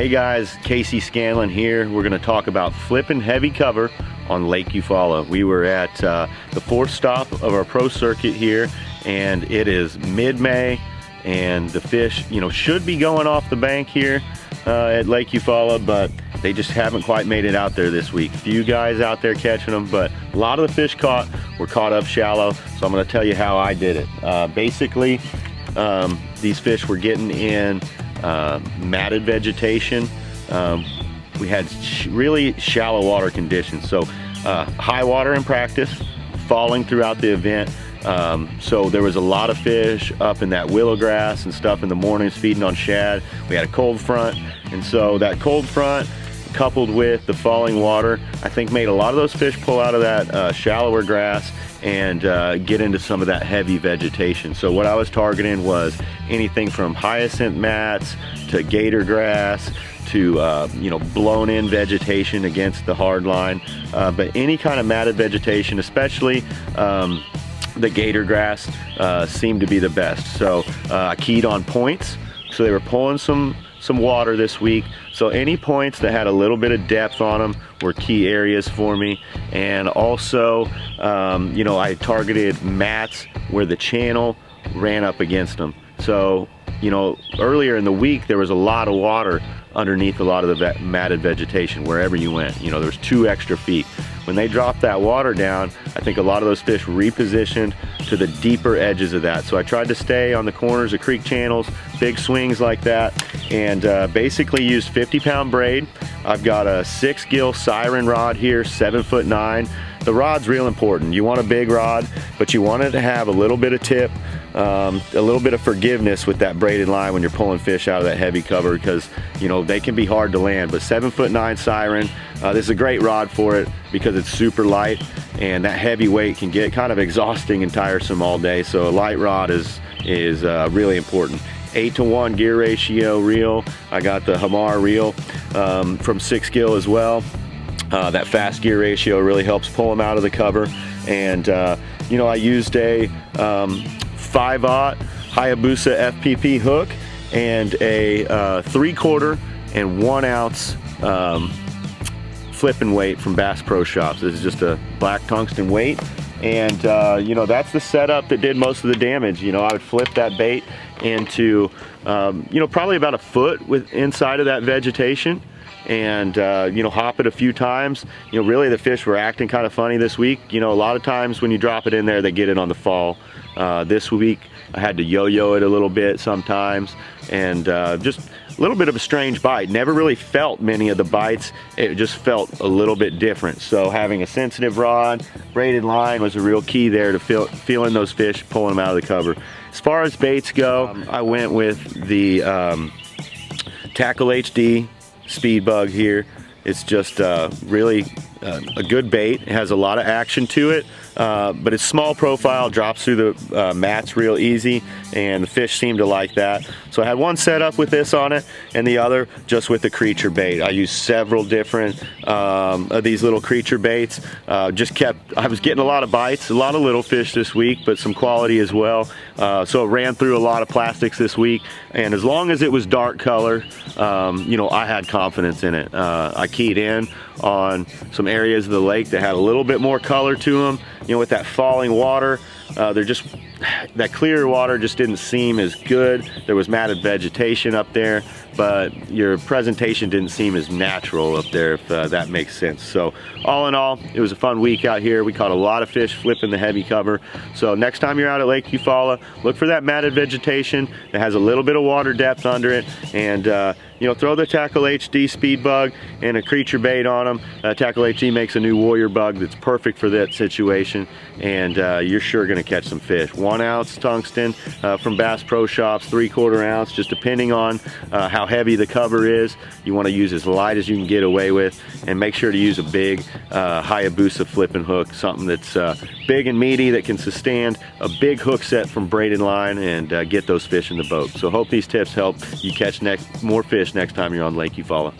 Hey guys, Casey Scanlon here. We're going to talk about flipping heavy cover on Lake Eufaula. We were at the fourth stop of our pro circuit here, and it is mid-May, and the fish, should be going off the bank here at Lake Eufaula, but they just haven't quite made it out there this week. Few guys out there catching them, but a lot of the fish caught were caught up shallow. So I'm going to tell you how I did it. Basically, these fish were getting in matted vegetation. We had really shallow water conditions, so high water in practice, falling throughout the event. So there was a lot of fish up in that willow grass and stuff in the mornings feeding on shad. We had a cold front, and so that cold front coupled with the falling water, I think made a lot of those fish pull out of that shallower grass and get into some of that heavy vegetation. So what I was targeting was anything from hyacinth mats to gator grass to blown in vegetation against the hard line, but any kind of matted vegetation, especially the gator grass, seemed to be the best. So I keyed on points, so they were pulling some water this week. So any points that had a little bit of depth on them were key areas for me. And also, I targeted mats where the channel ran up against them. So, earlier in the week, there was a lot of water underneath a lot of the matted vegetation wherever you went. There was 2 extra feet. When they dropped that water down, I think a lot of those fish repositioned to the deeper edges of that. So I tried to stay on the corners of creek channels, big swings like that, and basically used 50-pound braid. I've got a 6-gill siren rod here, 7'9". The rod's real important. You want a big rod, but you want it to have a little bit of tip, a little bit of forgiveness with that braided line when you're pulling fish out of that heavy cover, because they can be hard to land. But 7'9" siren, this is a great rod for it because it's super light, and that heavy weight can get kind of exhausting and tiresome all day. So a light rod is really important. 8-to-1 gear ratio reel. I got the Hamar reel from 6-gill as well. That fast gear ratio really helps pull them out of the cover. And I used a 5/0 Hayabusa FPP hook and a 3/4 and 1 ounce flipping weight from Bass Pro Shops. This is just a black tungsten weight, and that's the setup that did most of the damage. I would flip that bait into probably about a foot inside of that vegetation, and hop it a few times. Really the fish were acting kind of funny this week. A lot of times when you drop it in there, they get it on the fall. This week I had to yo-yo it a little bit sometimes, and just a little bit of a strange bite. Never really felt many of the bites. It just felt a little bit different. So having a sensitive rod, braided line was a real key there to feeling those fish, pulling them out of the cover. As far as baits go, I went with the Tackle HD Speed Bug here. It's just really a good bait. It has a lot of action to it, but it's small profile, drops through the mats real easy, and the fish seem to like that. So I had one set up with this on it, and the other just with the creature bait. I used several different of these little creature baits. I was getting a lot of bites, a lot of little fish this week, but some quality as well. So it ran through a lot of plastics this week, and as long as it was dark color, I had confidence in it. I keyed in on some areas of the lake that had a little bit more color to them. With that falling water, that clear water just didn't seem as good. There was matted vegetation up there, but your presentation didn't seem as natural up there, if that makes sense. So all in all, it was a fun week out here. We caught a lot of fish flipping the heavy cover. So next time you're out at Lake Eufaula, look for that matted vegetation that has a little bit of water depth under it, and throw the Tackle HD Speed Bug and a creature bait on them. Tackle HD makes a new warrior bug that's perfect for that situation, and you're sure gonna catch some fish. 1 ounce tungsten from Bass Pro Shops, 3/4 ounce, just depending on how heavy the cover is. You want to use as light as you can get away with, and make sure to use a big Hayabusa flipping hook, something that's big and meaty that can sustain a big hook set from braided line and get those fish in the boat. So hope these tips help you catch more fish next time you're on Lake Eufaula.